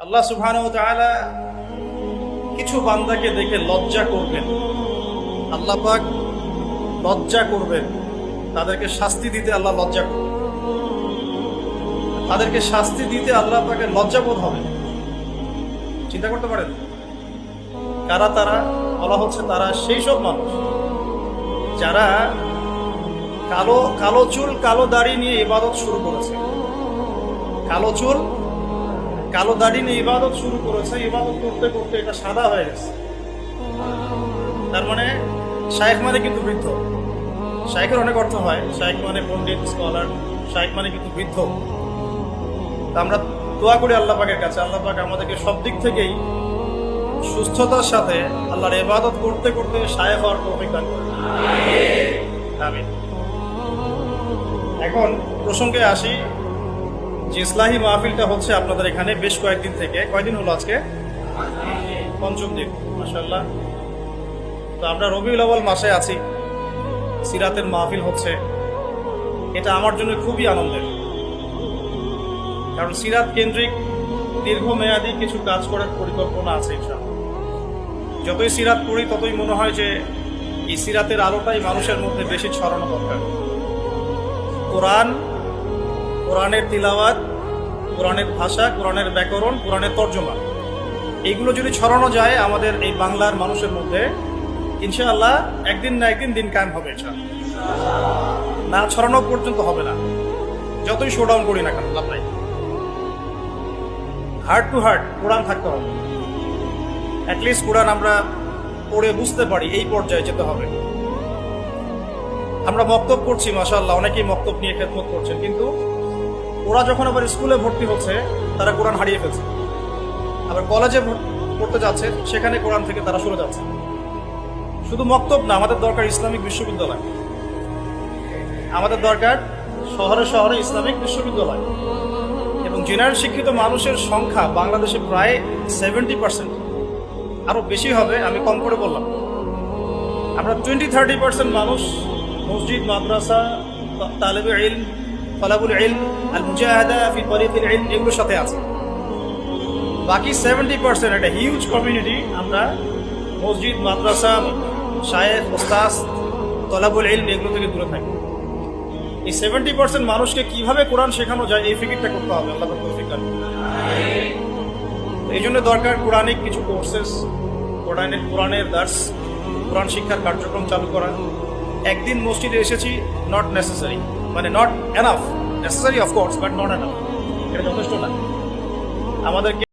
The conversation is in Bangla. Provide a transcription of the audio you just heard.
আল্লাহ সুবহানাহু ওয়া তাআলা কিছু বান্দাকে দেখে লজ্জা করবেন। আল্লাহ পাক লজ্জা করবেন, তাদেরকে শাস্তি দিতে আল্লাহ লজ্জা করবেন। তাদেরকে শাস্তি দিতে আল্লাহ পাকের লজ্জাবোধ হবে। চিন্তা করতে পারেন কারা তারা? বলা হচ্ছে তারা সেই সব মানুষ যারা কালো কালো চুল কালো দাড়ি নিয়ে ইবাদত শুরু করেছে। কালো চুল কালো দাড়ি নিয়ে ইবাদত শুরু করেছে, ইবাদত করতে করতে এটা সাদা হয়ে গেছে। তার মানে শায়েখ মানে কিন্তু বৃদ্ধ। শায়েখের অনেক অর্থ হয়, শায়েখ মানে পণ্ডিত, স্কলার, শায়েখ মানে কিন্তু বৃদ্ধ। তা আমরা দোয়া করি আল্লাহ পাকের কাছে, আল্লাহ পাক আমাদেরকে সব দিক থেকেই সুস্থতার সাথে আল্লাহর ইবাদত করতে করতে শায়েখ হওয়ার তৌফিক দান করেন। আমিন। এখন প্রসঙ্গে আসি যে ইসলাহি মাহফিলটা হচ্ছে আপনাদের এখানে বেশ কয়েকদিন থেকে। কয়দিন হলো আজকে? পঞ্চম দিন, মাশাআল্লাহ। তো আমরা রবিউল আউয়াল মাসে আছি, সিরাতের মাহফিল হচ্ছে। এটা আমার জন্য খুবই আনন্দের, কারণ সিরাত কেন্দ্রিক দীর্ঘমেয়াদী কিছু কাজ করার পরিকল্পনা আছে ইনশাআল্লাহ। যতই সিরাত পড়ি ততই মনে হয় যে এই সিরাতের আলোটাই মানুষের মধ্যে বেশি ছড়ানো দরকার। কোরআনের তিলাওয়াত, কোরআনের ভাষা, কোরআনের ব্যাকরণ, কোরআনের তর্জমা, এইগুলো যদি ছড়ানো যায় আমাদের এই বাংলার মানুষের মধ্যে, ইনশাআল্লাহ একদিন না একদিন দিন কায়েম হবে। না ছড়ানো পর্যন্ত হবে না, যতই শোডাউন করি না কেন লাভ নাই। হার্ট টু হার্ট কোরআন থাকতে হবে। অ্যাটলিস্ট কোরআন আমরা পড়ে বুঝতে পারি, এই পর্যায়ে যেতে হবে। আমরা মক্তব করছি, মাশাআল্লাহ, অনেকেই মক্তব নিয়ে খেদমত করছেন, কিন্তু ওরা যখন আবার স্কুলে ভর্তি হচ্ছে তারা কোরআন হারিয়ে ফেলছে। আবার কলেজে পড়তে যাচ্ছে, সেখানে কোরআন থেকে তারা সরে যাচ্ছে। শুধু মক্তব না, আমাদের দরকার ইসলামিক বিশ্ববিদ্যালয়। আমাদের দরকার শহরে শহরে ইসলামিক বিশ্ববিদ্যালয়। এবং জেনারেল শিক্ষিত মানুষের সংখ্যা বাংলাদেশে প্রায় 70%, আরো বেশি হবে, আমি কম করে বললাম। আমরা 20-30% মানুষ মসজিদ, মাদ্রাসা, তালেবে ইলম, তলাবুল ইলম, আল মুজাহাদা ফি তরিকিল ইলম, এগুলোর সাথে আছে। বাকি 70% একটা হিউজ কমিউনিটি আমরা মসজিদ, মাদ্রাসা, শায়েখ, ওস্তাদ, তলাবুল ইলম এগুলো থেকে দূরে থাকি। এই 70% মানুষকে কিভাবে কোরআন শেখানো যায় এই ফিকিরটা করতে হবে। আল্লাহ পাক তৌফিক দান করুন। এই জন্য দরকার কোরআনিক কিছু কোর্সেস, কোরআনের দার্স, কোরআন শিক্ষার কার্যক্রম চালু করা। একদিন মসজিদে এসেছি নট নেসেসারি, মানে not enough. Necessary of course, but not enough. এটা যথেষ্ট না। আমাদেরকে